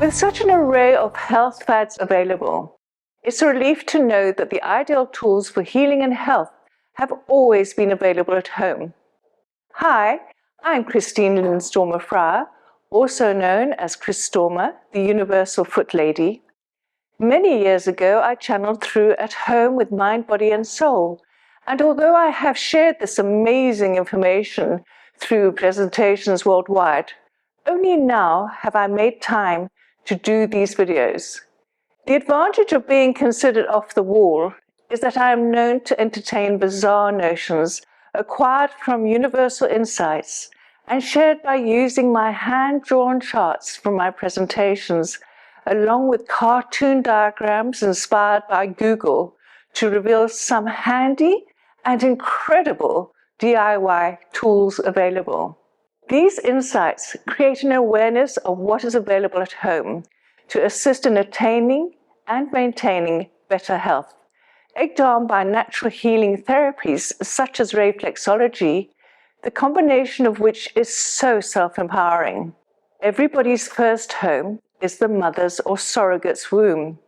With such an array of health fads available, it's a relief to know that the ideal tools for healing and health have always been available at home. Hi, I'm Christine Lindenstormer-Fryer, also known as Chris Stormer, the Universal Foot Lady. Many years ago, I channeled through at home with mind, body, and soul. And although I have shared this amazing information through presentations worldwide, only now have I made time to do these videos. The advantage of being considered off the wall is that I am known to entertain bizarre notions acquired from universal insights and shared by using my hand-drawn charts from my presentations, along with cartoon diagrams inspired by Google to reveal some handy and incredible DIY tools available. These insights create an awareness of what is available at home to assist in attaining and maintaining better health, egged on by natural healing therapies such as reflexology, the combination of which is so self-empowering. Everybody's first home is the mother's or surrogate's womb.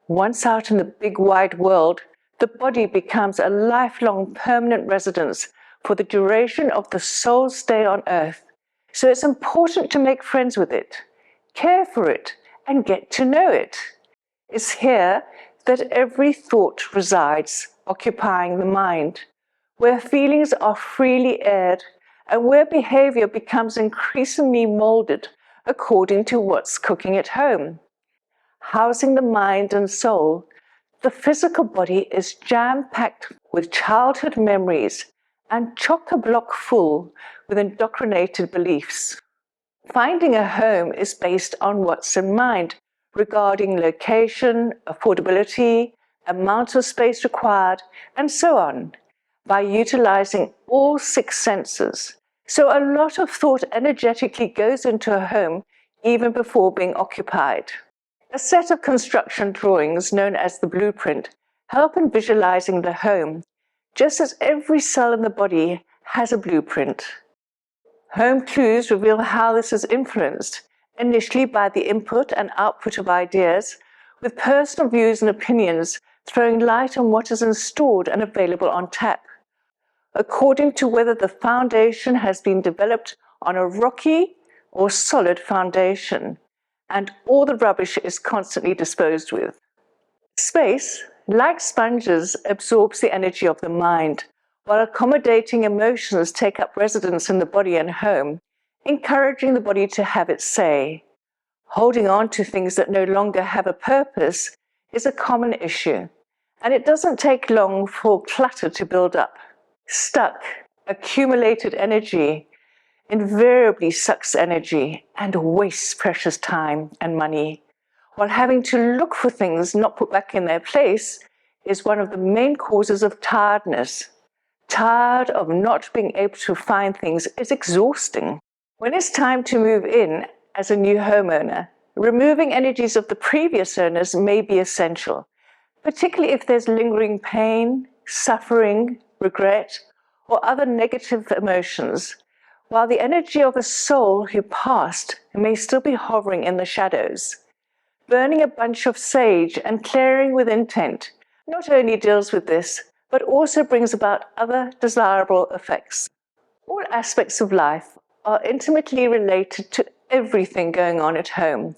Once out in the big wide world, the body becomes a lifelong permanent residence for the duration of the soul's stay on earth. So it's important to make friends with it, care for it, and get to know it. It's here that every thought resides, occupying the mind, where feelings are freely aired and where behavior becomes increasingly molded according to what's cooking at home. Housing the mind and soul, the physical body is jam-packed with childhood memories and chock-a-block full with indoctrinated beliefs. Finding a home is based on what's in mind regarding location, affordability, amount of space required, and so on, by utilizing all 6 senses. So a lot of thought energetically goes into a home even before being occupied. A set of construction drawings known as the blueprint help in visualizing the home, just as every cell in the body has a blueprint. Home clues reveal how this is influenced, initially by the input and output of ideas, with personal views and opinions throwing light on what is installed and available on tap, according to whether the foundation has been developed on a rocky or solid foundation, and all the rubbish is constantly disposed with. Space, like sponges, absorbs the energy of the mind, while accommodating emotions take up residence in the body and home, encouraging the body to have its say. Holding on to things that no longer have a purpose is a common issue, and it doesn't take long for clutter to build up. Stuck, accumulated energy invariably sucks energy and wastes precious time and money, while having to look for things not put back in their place is one of the main causes of tiredness. Tired of not being able to find things is exhausting. When it's time to move in as a new homeowner, removing energies of the previous owners may be essential, particularly if there's lingering pain, suffering, regret, or other negative emotions, while the energy of a soul who passed may still be hovering in the shadows. Burning a bunch of sage and clearing with intent not only deals with this, but also brings about other desirable effects. All aspects of life are intimately related to everything going on at home,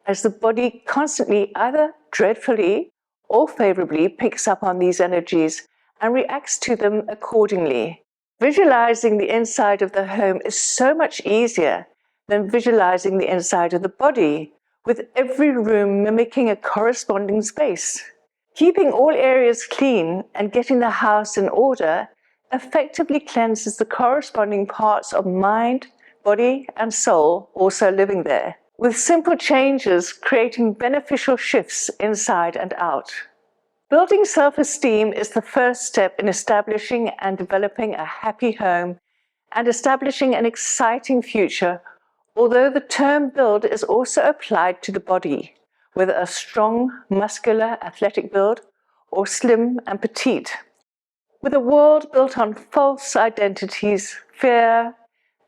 as the body constantly either dreadfully or favorably picks up on these energies and reacts to them accordingly. Visualizing the inside of the home is so much easier than visualizing the inside of the body, with every room mimicking a corresponding space. Keeping all areas clean and getting the house in order effectively cleanses the corresponding parts of mind, body, and soul also living there, with simple changes creating beneficial shifts inside and out. Building self-esteem is the first step in establishing and developing a happy home and establishing an exciting future, although the term build is also applied to the body, whether a strong, muscular, athletic build or slim and petite. With a world built on false identities, fear,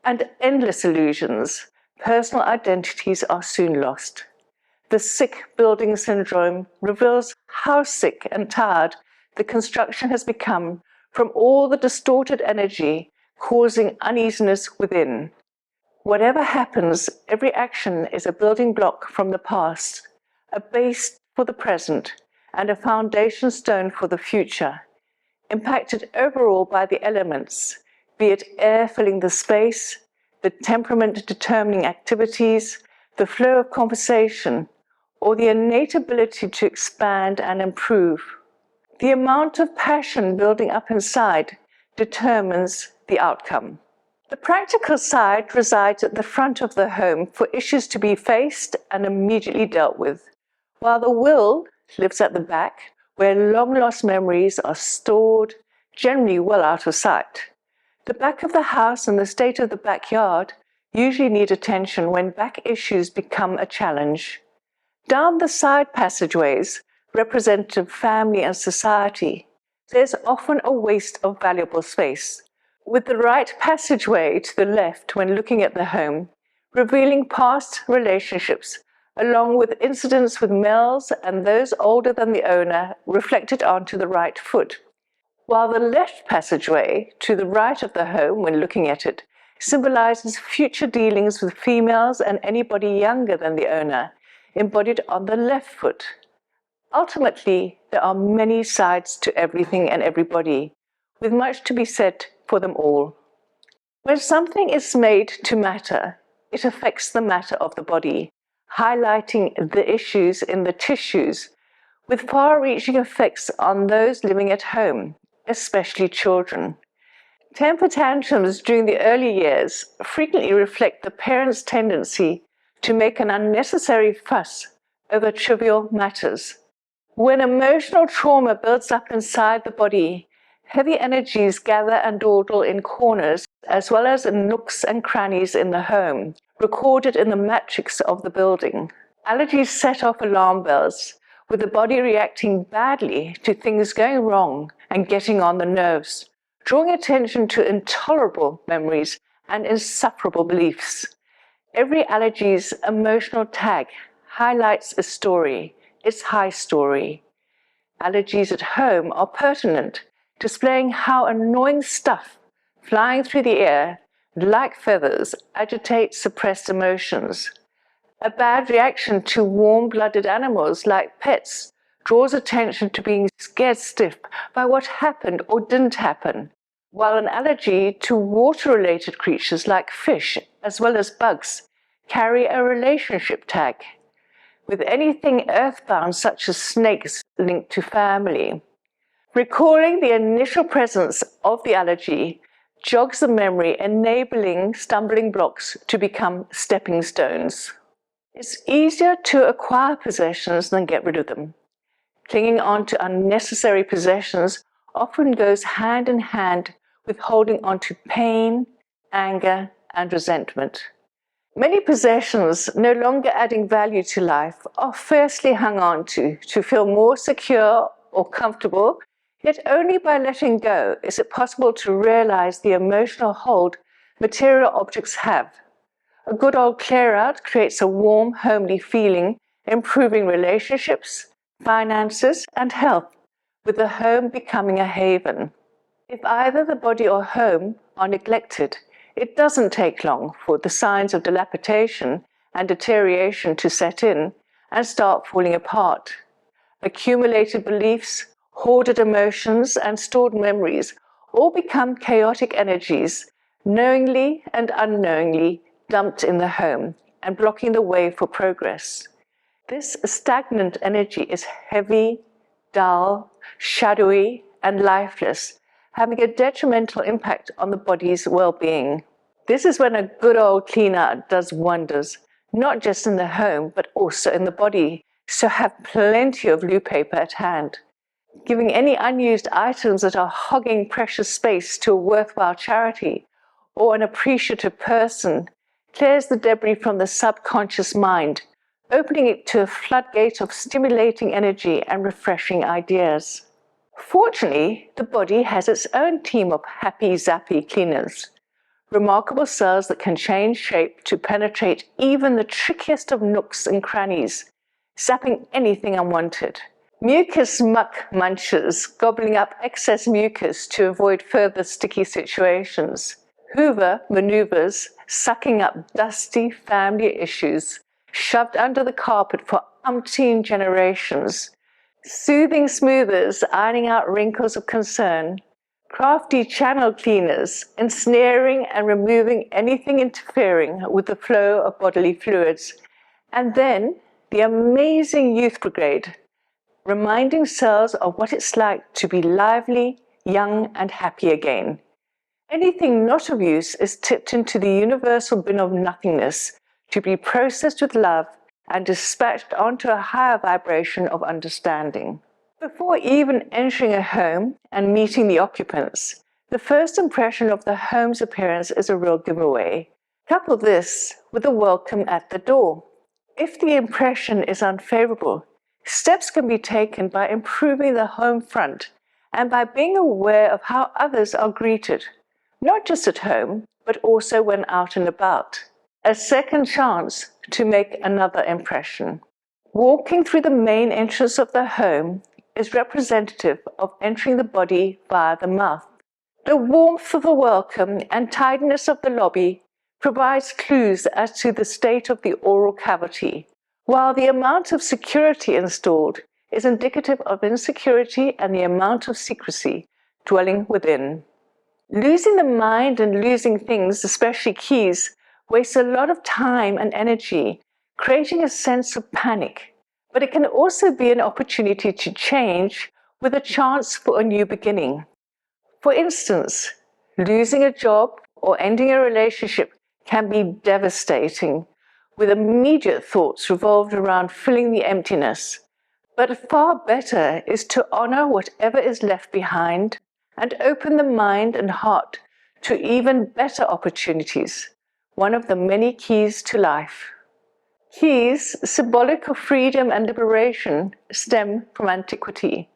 and endless illusions, personal identities are soon lost. the sick building syndrome reveals how sick and tired the construction has become from all the distorted energy causing uneasiness within. Whatever happens, every action is a building block from the past, a base for the present, and a foundation stone for the future, impacted overall by the elements, be it air filling the space, the temperament determining activities, the flow of conversation, or the innate ability to expand and improve. The amount of passion building up inside determines the outcome. The practical side resides at the front of the home for issues to be faced and immediately dealt with, while the will lives at the back, where long-lost memories are stored, generally well out of sight. The back of the house and the state of the backyard usually need attention when back issues become a challenge. Down the side passageways, representative of family and society, there's often a waste of valuable space, with the right passageway to the left when looking at the home, revealing past relationships, along with incidents with males and those older than the owner reflected onto the right foot, while the left passageway to the right of the home when looking at it symbolizes future dealings with females and anybody younger than the owner, embodied on the left foot. Ultimately, there are many sides to everything and everybody, with much to be said for them all. When something is made to matter, it affects the matter of the body, highlighting the issues in the tissues, with far-reaching effects on those living at home, especially children. Temper tantrums during the early years frequently reflect the parent's tendency to make an unnecessary fuss over trivial matters. When emotional trauma builds up inside the body, heavy energies gather and dawdle in corners as well as in nooks and crannies in the home, recorded in the matrix of the building. Allergies set off alarm bells, with the body reacting badly to things going wrong and getting on the nerves, drawing attention to intolerable memories and insufferable beliefs. Every allergy's emotional tag highlights a story, its high story. Allergies at home are pertinent, displaying how annoying stuff flying through the air, like feathers, agitates suppressed emotions. A bad reaction to warm-blooded animals like pets draws attention to being scared stiff by what happened or didn't happen, while an allergy to water-related creatures like fish, as well as bugs, carry a relationship tag, with anything earthbound such as snakes linked to family. Recalling the initial presence of the allergy jogs the memory, enabling stumbling blocks to become stepping stones. It's easier to acquire possessions than get rid of them. Clinging on to unnecessary possessions often goes hand in hand with holding on to pain, anger, and resentment. Many possessions, no longer adding value to life, are fiercely hung on to feel more secure or comfortable, yet only by letting go is it possible to realize the emotional hold material objects have. A good old clear-out creates a warm, homely feeling, improving relationships, finances, and health, with the home becoming a haven. If either the body or home are neglected, it doesn't take long for the signs of dilapidation and deterioration to set in and start falling apart. Accumulated beliefs, hoarded emotions, and stored memories all become chaotic energies, knowingly and unknowingly dumped in the home and blocking the way for progress. This stagnant energy is heavy, dull, shadowy, and lifeless, having a detrimental impact on the body's well-being. This is when a good old clean out does wonders, not just in the home, but also in the body, so have plenty of loo paper at hand. Giving any unused items that are hogging precious space to a worthwhile charity or an appreciative person clears the debris from the subconscious mind, opening it to a floodgate of stimulating energy and refreshing ideas. Fortunately, the body has its own team of happy, zappy cleaners, remarkable cells that can change shape to penetrate even the trickiest of nooks and crannies, zapping anything unwanted. Mucus muck munchers, gobbling up excess mucus to avoid further sticky situations. Hoover maneuvers, sucking up dusty family issues, shoved under the carpet for umpteen generations. Soothing smoothers, ironing out wrinkles of concern. Crafty channel cleaners, ensnaring and removing anything interfering with the flow of bodily fluids. And then the amazing youth brigade, reminding cells of what it's like to be lively, young, and happy again. Anything not of use is tipped into the universal bin of nothingness to be processed with love and dispatched onto a higher vibration of understanding. Before even entering a home and meeting the occupants, the first impression of the home's appearance is a real giveaway. Couple this with a welcome at the door. If the impression is unfavorable, steps can be taken by improving the home front and by being aware of how others are greeted, not just at home, but also when out and about. A second chance to make another impression. Walking through the main entrance of the home is representative of entering the body via the mouth. The warmth of the welcome and tidiness of the lobby provides clues as to the state of the oral cavity, while the amount of security installed is indicative of insecurity and the amount of secrecy dwelling within. Losing the mind and losing things, especially keys, wastes a lot of time and energy, creating a sense of panic. But it can also be an opportunity to change with a chance for a new beginning. For instance, losing a job or ending a relationship can be devastating, with immediate thoughts revolved around filling the emptiness. But far better is to honor whatever is left behind and open the mind and heart to even better opportunities, one of the many keys to life. Keys, symbolic of freedom and liberation, stem from antiquity.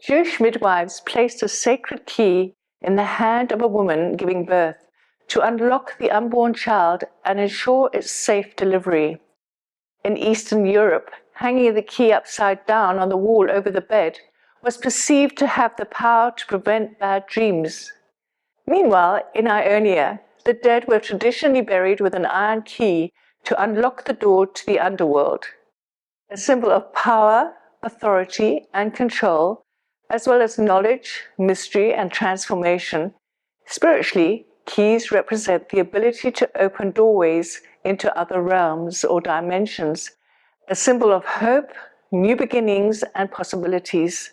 Jewish midwives placed a sacred key in the hand of a woman giving birth to unlock the unborn child and ensure its safe delivery. In Eastern Europe, hanging the key upside down on the wall over the bed was perceived to have the power to prevent bad dreams. Meanwhile, in Ionia, the dead were traditionally buried with an iron key to unlock the door to the underworld, a symbol of power, authority, and control, as well as knowledge, mystery, and transformation. Spiritually, keys represent the ability to open doorways into other realms or dimensions, a symbol of hope, new beginnings, and possibilities.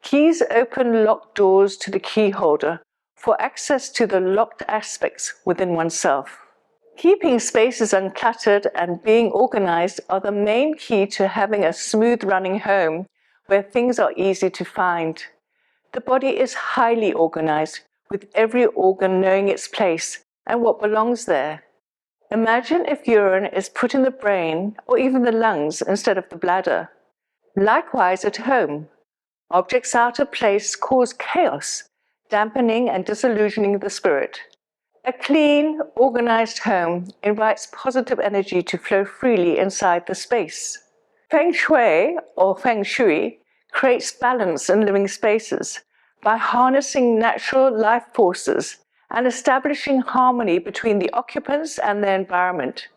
Keys open locked doors to the key holder for access to the locked aspects within oneself. Keeping spaces uncluttered and being organized are the main key to having a smooth running home where things are easy to find. The body is highly organized, with every organ knowing its place and what belongs there. Imagine if urine is put in the brain or even the lungs instead of the bladder. Likewise at home, objects out of place cause chaos, dampening and disillusioning the spirit. A clean, organized home invites positive energy to flow freely inside the space. Feng Shui, or Feng Shui, creates balance in living spaces by harnessing natural life forces and establishing harmony between the occupants and their environment.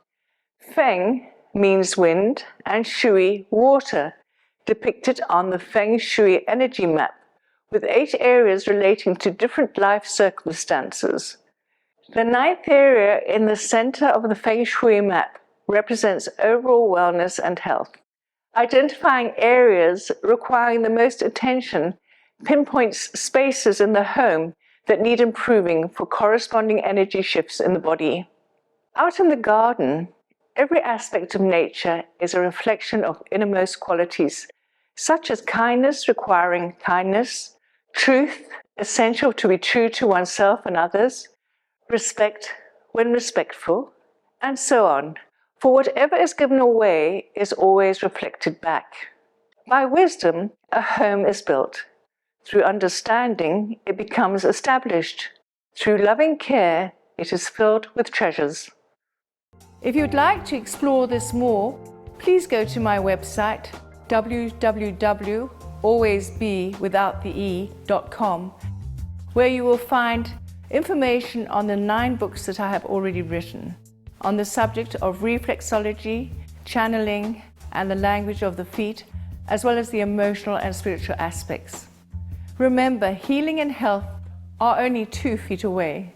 Feng means wind and Shui, water, depicted on the Feng Shui energy map, with 8 areas relating to different life circumstances. The 9th area in the center of the Feng Shui map represents overall wellness and health. Identifying areas requiring the most attention pinpoints spaces in the home that need improving for corresponding energy shifts in the body. Out in the garden, every aspect of nature is a reflection of innermost qualities, such as kindness requiring kindness, truth, essential to be true to oneself and others, respect when respectful, and so on, for whatever is given away is always reflected back. By wisdom, a home is built. Through understanding, it becomes established. Through loving care, it is filled with treasures. If you'd like to explore this more, please go to my website www.alwaysbewithoutthee.com, where you will find information on the 9 books that I have already written on the subject of reflexology, channeling, and the language of the feet, as well as the emotional and spiritual aspects. Remember, healing and health are only 2 feet away.